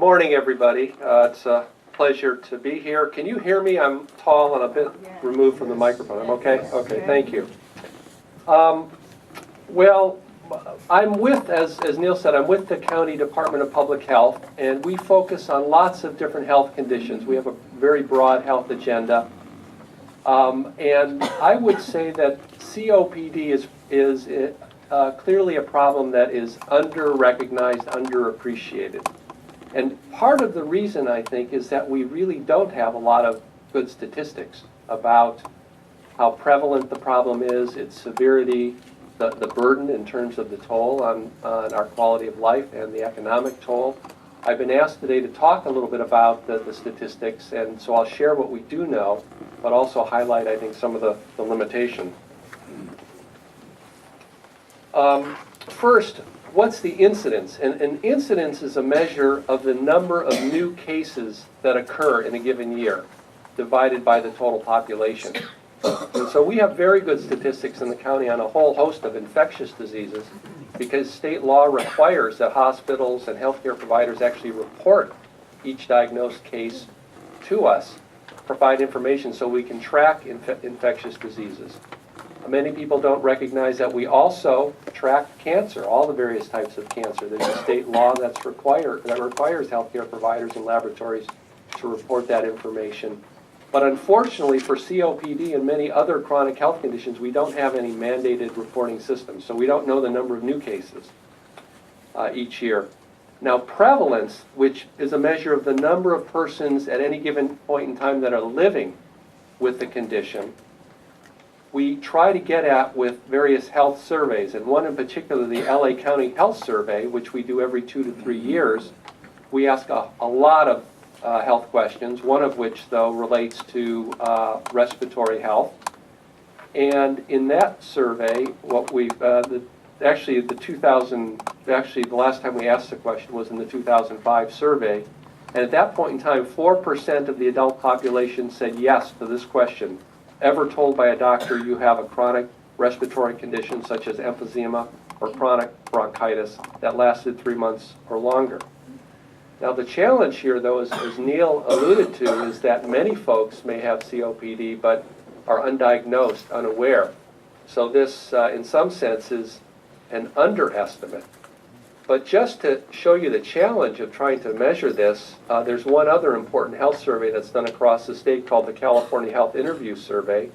morning, everybody. It's a pleasure to be here. Can you hear me? I'm tall and a bit removed from the microphone. I'm okay? Okay, thank you. Well, I'm with, as Neil said, I'm with the County Department of Public Health, and we focus on lots of different health conditions. We have a very broad health agenda. And I would say that COPD is clearly a problem that is under-recognized, underappreciated. And part of the reason, I think, is that we really don't have a lot of good statistics about how prevalent the problem is, its severity, the burden in terms of the toll on our quality of life and the economic toll. I've been asked today to talk a little bit about the statistics, and so I'll share what we do know, but also highlight, I think, some of the limitations. First, what's the incidence? And an incidence is a measure of the number of new cases that occur in a given year, divided by the total population. And so we have very good statistics in the county on a whole host of infectious diseases because state law requires that hospitals and healthcare providers actually report each diagnosed case to us, provide information so we can track infectious diseases. Many people don't recognize that we also track cancer, all the various types of cancer. There's a state law that requires healthcare providers and laboratories to report that information. But unfortunately for COPD and many other chronic health conditions, we don't have any mandated reporting systems, so we don't know the number of new cases each year. Now, prevalence, which is a measure of the number of persons at any given point in time that are living with the condition, we try to get at with various health surveys, and one in particular, the LA County Health Survey, which we do every 2 to 3 years. We ask a lot of health questions, one of which, though, relates to respiratory health. And in that survey, what we've, the last time we asked the question was in the 2005 survey. And at that point in time, 4% of the adult population said yes to this question. Ever told by a doctor you have a chronic respiratory condition such as emphysema or chronic bronchitis that lasted 3 months or longer? Now the challenge here, though, as Neil alluded to, is that many folks may have COPD but are undiagnosed, unaware. So this, in some sense, is an underestimate. But just to show you the challenge of trying to measure this, there's one other important health survey that's done across the state called the California Health Interview Survey.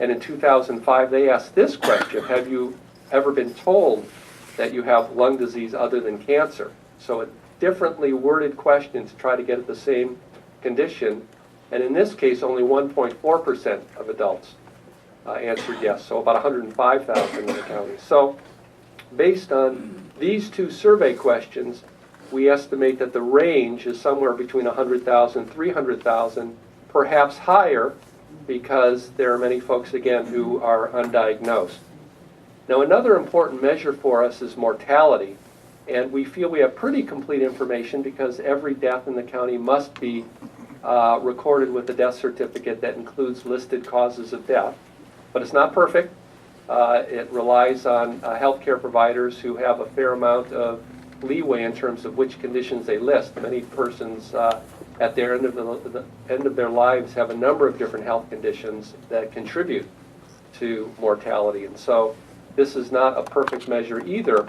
And in 2005, they asked this question: have you ever been told that you have lung disease other than cancer? So a differently worded question to try to get at the same condition. And in this case, only 1.4% of adults answered yes, so about 105,000 in the county. So based on these two survey questions, we estimate that the range is somewhere between 100,000 and 300,000, perhaps higher, because there are many folks, again, who are undiagnosed. Now, another important measure for us is mortality, and we feel we have pretty complete information because every death in the county must be recorded with a death certificate that includes listed causes of death. But it's not perfect. It relies on healthcare providers who have a fair amount of leeway in terms of which conditions they list. Many persons at the end of their lives have a number of different health conditions that contribute to mortality. And so this is not a perfect measure either.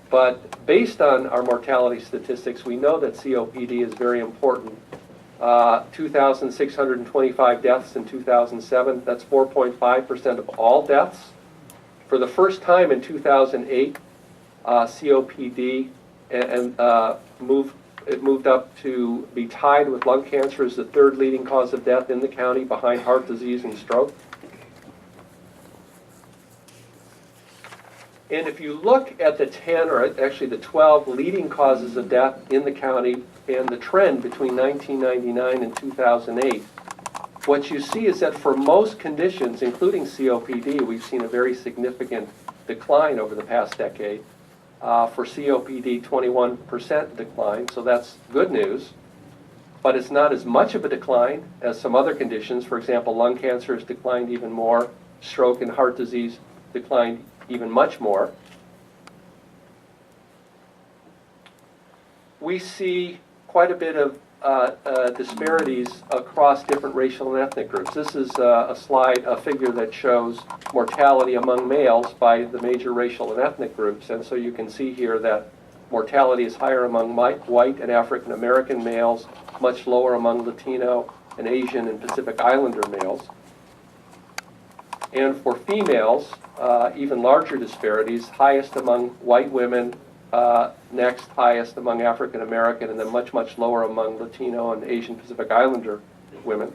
But based on our mortality statistics, we know that COPD is very important. 2,625 deaths in 2007. That's 4.5% of all deaths. For the first time in 2008, COPD moved up to be tied with lung cancer as the third leading cause of death in the county, behind heart disease and stroke. And if you look at the 10, or actually the 12 leading causes of death in the county and the trend between 1999 and 2008, what you see is that for most conditions, including COPD, we've seen a very significant decline over the past decade. For COPD, 21% decline, so that's good news. But it's not as much of a decline as some other conditions. For example, lung cancer has declined even more. Stroke and heart disease declined even much more. We see quite a bit of disparities across different racial and ethnic groups. This is a figure that shows mortality among males by the major racial and ethnic groups. And so you can see here that mortality is higher among white and African American males, much lower among Latino and Asian and Pacific Islander males. And for females, even larger disparities, highest among white women, next highest among African American, and then much, much lower among Latino and Asian Pacific Islander women.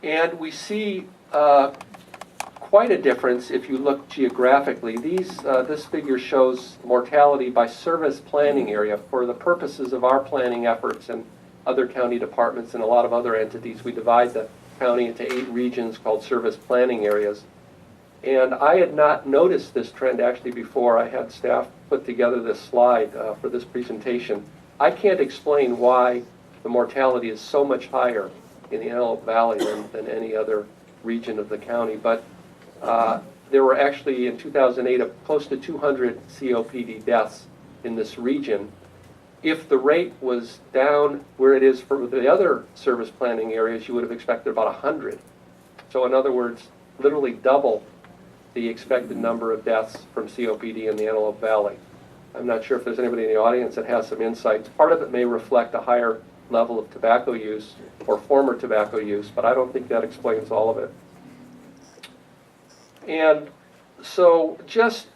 And we see quite a difference if you look geographically. This figure shows mortality by service planning area. For the purposes of our planning efforts and other county departments and a lot of other entities, we divide the county into 8 regions called service planning areas. And I had not noticed this trend actually before. I had staff put together this slide for this presentation. I can't explain why the mortality is so much higher in the Antelope Valley than any other region of the county. But there were actually in 2008 close to 200 COPD deaths in this region. If the rate was down where it is for the other service planning areas, you would have expected about 100. So in other words, literally double the expected number of deaths from COPD in the Antelope Valley. I'm not sure if there's anybody in the audience that has some insights. Part of it may reflect a higher level of tobacco use or former tobacco use, but I don't think that explains all of it. And so just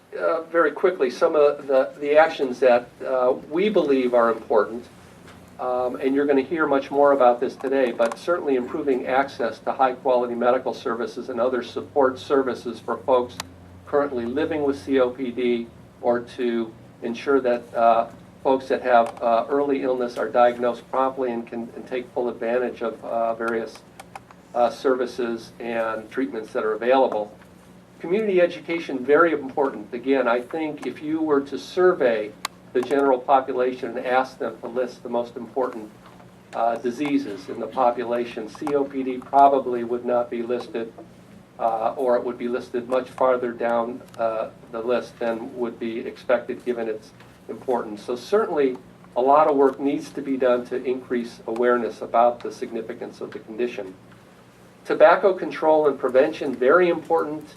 very quickly, some of the actions that we believe are important, and you're going to hear much more about this today, but certainly improving access to high-quality medical services and other support services for folks currently living with COPD, or to ensure that folks that have early illness are diagnosed promptly and can take full advantage of various services and treatments that are available. Community education, very important. Again, I think if you were to survey the general population and ask them to list the most important diseases in the population, COPD probably would not be listed, or it would be listed much farther down the list than would be expected given its importance. So certainly a lot of work needs to be done to increase awareness about the significance of the condition. Tobacco control and prevention, very important.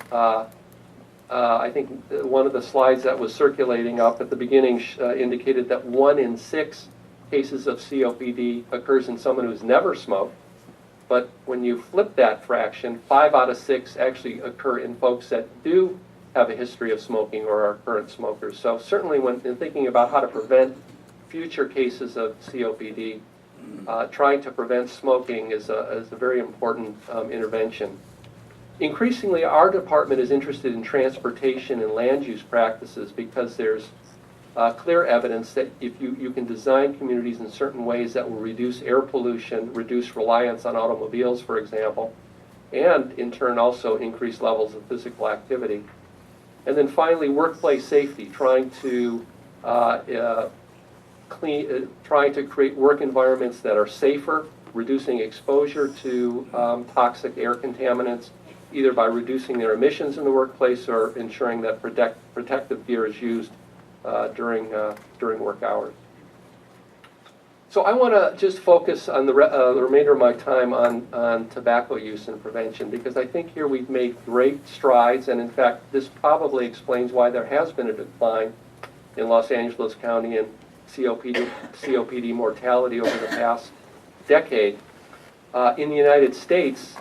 I think one of the slides that was circulating up at the beginning indicated that 1 in 6 cases of COPD occurs in someone who's never smoked. But when you flip that fraction, 5 out of 6 actually occur in folks that do have a history of smoking or are current smokers. So certainly when thinking about how to prevent future cases of COPD, trying to prevent smoking is a very important intervention. Increasingly, our department is interested in transportation and land use practices because there's clear evidence that if you can design communities in certain ways that will reduce air pollution, reduce reliance on automobiles, for example, and in turn also increase levels of physical activity. And then finally, workplace safety, trying to create work environments that are safer, reducing exposure to toxic air contaminants, either by reducing their emissions in the workplace or ensuring that protective gear is used during work hours. So I want to just focus on the remainder of my time on tobacco use and prevention, because I think here we've made great strides, and in fact this probably explains why there has been a decline in Los Angeles County and COPD mortality over the past decade. In the United States,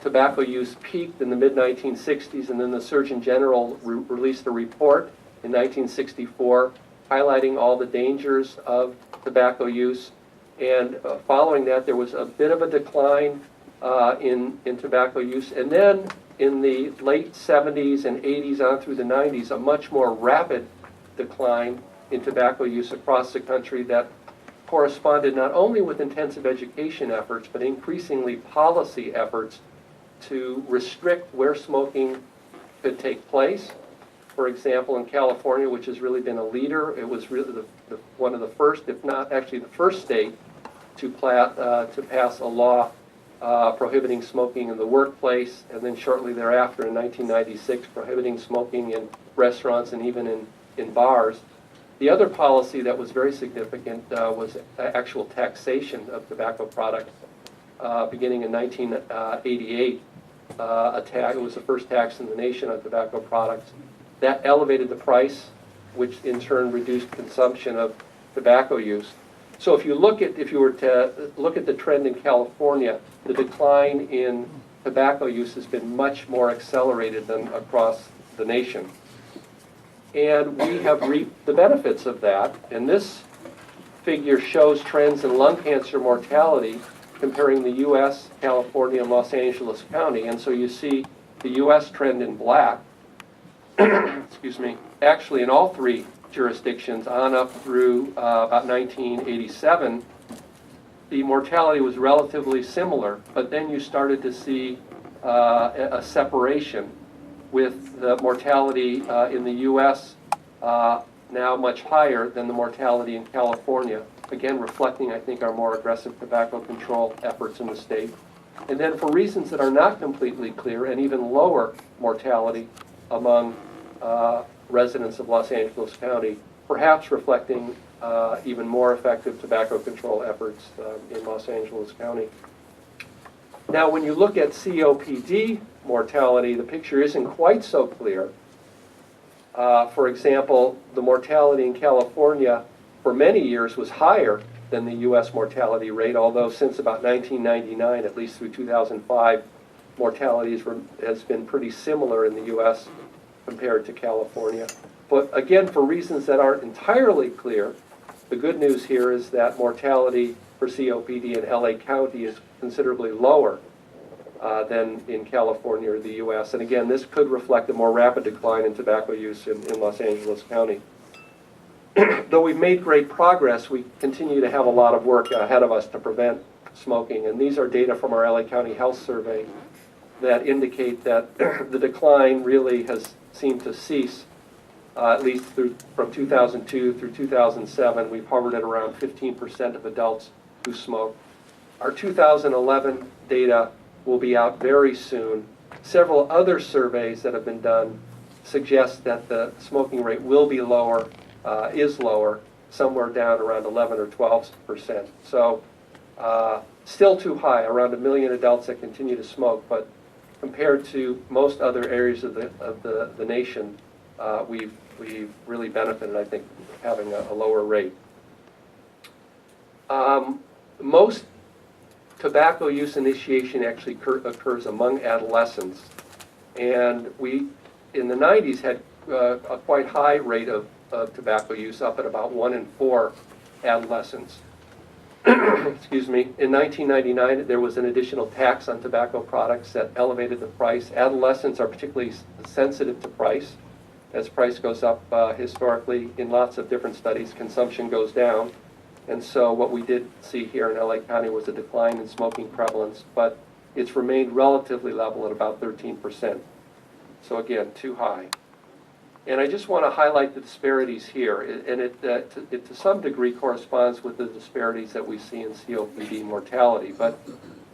tobacco use peaked in the mid-1960s, and then the Surgeon General released a report in 1964 highlighting all the dangers of tobacco use. And following that, there was a bit of a decline in tobacco use. And then in the late 70s and 80s on through the 90s, a much more rapid decline in tobacco use across the country that corresponded not only with intensive education efforts, but increasingly policy efforts to restrict where smoking could take place. For example, in California, which has really been a leader, it was really one of the first, if not actually the first state, to pass a law prohibiting smoking in the workplace, and then shortly thereafter in 1996 prohibiting smoking in restaurants and even in bars. The other policy that was very significant was actual taxation of tobacco products. Beginning in 1988, it was the first tax in the nation on tobacco products. That elevated the price, which in turn reduced consumption of tobacco use. So if you were to look at the trend in California, the decline in tobacco use has been much more accelerated than across the nation. And we have reaped the benefits of that. And this figure shows trends in lung cancer mortality comparing the U.S., California, and Los Angeles County. And so you see the U.S. trend in black, excuse me, actually in all three jurisdictions on up through about 1987, the mortality was relatively similar, but then you started to see a separation with the mortality in the U.S. Now much higher than the mortality in California, again reflecting, I think, our more aggressive tobacco control efforts in the state. And then for reasons that are not completely clear, and even lower mortality among residents of Los Angeles County, perhaps reflecting even more effective tobacco control efforts in Los Angeles County. Now, when you look at COPD mortality, the picture isn't quite so clear. For example, the mortality in California for many years was higher than the U.S. mortality rate, although since about 1999, at least through 2005, mortality has been pretty similar in the U.S. compared to California. But again, for reasons that aren't entirely clear, the good news here is that mortality for COPD in LA County is considerably lower than in California or the U.S. And again, this could reflect a more rapid decline in tobacco use in Los Angeles County. Though we've made great progress, we continue to have a lot of work ahead of us to prevent smoking. And these are data from our LA County Health Survey that indicate that the decline really has seemed to cease, at least from 2002 through 2007. We've hovered at around 15% of adults who smoke. Our 2011 data will be out very soon. Several other surveys that have been done suggest that the smoking rate will be lower, is lower, somewhere down around 11 or 12%. So still too high, around 1 million adults that continue to smoke, but compared to most other areas of the nation, we've really benefited, I think, having a lower rate. Most tobacco use initiation actually occurs among adolescents, and we, in the 90s, had a quite high rate of tobacco use, up at about 1 in 4 adolescents. Excuse me. In 1999, there was an additional tax on tobacco products that elevated the price. Adolescents are particularly sensitive to price. As price goes up, historically, in lots of different studies, consumption goes down. And so what we did see here in LA County was a decline in smoking prevalence, but it's remained relatively level at about 13%. So again, too high. And I just want to highlight the disparities here, and it to some degree corresponds with the disparities that we see in COPD mortality. But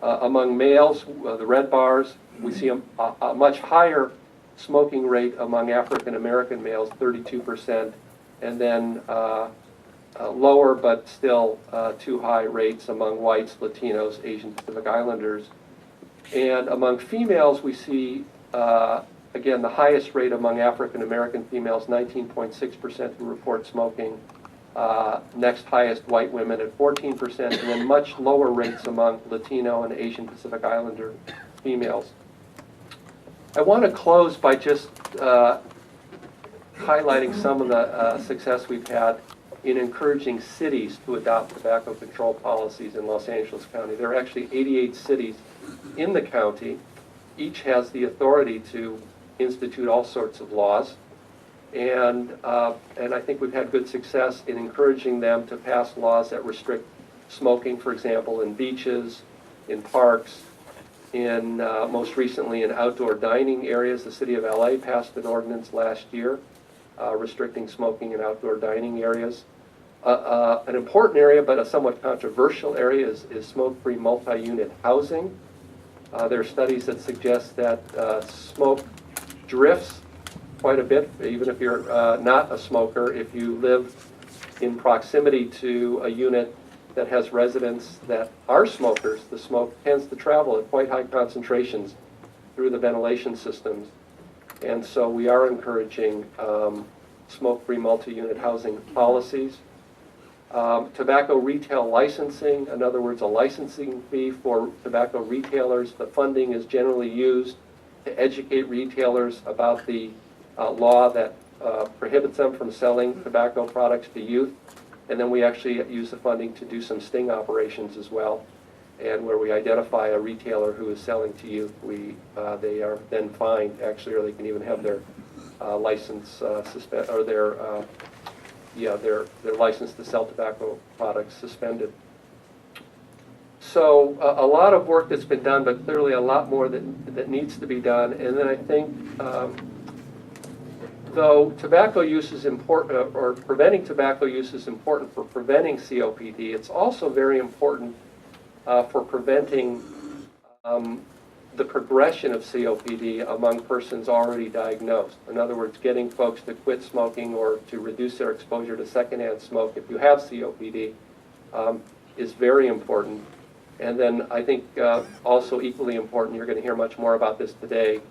among males, the red bars, we see a much higher smoking rate among African American males, 32%, and then lower but still too high rates among whites, Latinos, Asian Pacific Islanders. And among females, we see again, the highest rate among African American females, 19.6% who report smoking. Next highest, white women at 14%, and then much lower rates among Latino and Asian Pacific Islander females. I want to close by just highlighting some of the success we've had in encouraging cities to adopt tobacco control policies in Los Angeles County. There are actually 88 cities in the county. Each has the authority to institute all sorts of laws, and I think we've had good success in encouraging them to pass laws that restrict smoking, for example, in beaches, in parks, in most recently in outdoor dining areas. The city of LA passed an ordinance last year restricting smoking in outdoor dining areas. An important area, but a somewhat controversial area, is smoke-free multi-unit housing. There are studies that suggest that smoke drifts quite a bit, even if you're not a smoker. If you live in proximity to a unit that has residents that are smokers, the smoke tends to travel at quite high concentrations through the ventilation systems. And so we are encouraging smoke-free multi-unit housing policies. Tobacco retail licensing, in other words, a licensing fee for tobacco retailers. The funding is generally used to educate retailers about the law that prohibits them from selling tobacco products to youth. And then we actually use the funding to do some sting operations as well. And where we identify a retailer who is selling to youth, they are then fined, actually, or they can even have their license suspended, or their license to sell tobacco products suspended. So a lot of work that's been done, but clearly a lot more that needs to be done. And then I think, though tobacco use is important, or preventing tobacco use is important for preventing COPD, it's also very important for preventing the progression of COPD among persons already diagnosed. In other words, getting folks to quit smoking or to reduce their exposure to secondhand smoke if you have COPD is very important. And then I think also equally important, you're going to hear much more about this today,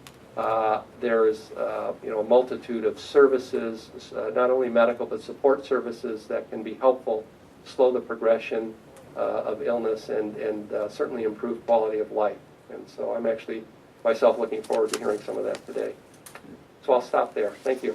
there is a multitude of services, not only medical but support services that can be helpful, slow the progression of illness and certainly improve quality of life. And so I'm actually myself looking forward to hearing some of that today. So I'll stop there. Thank you.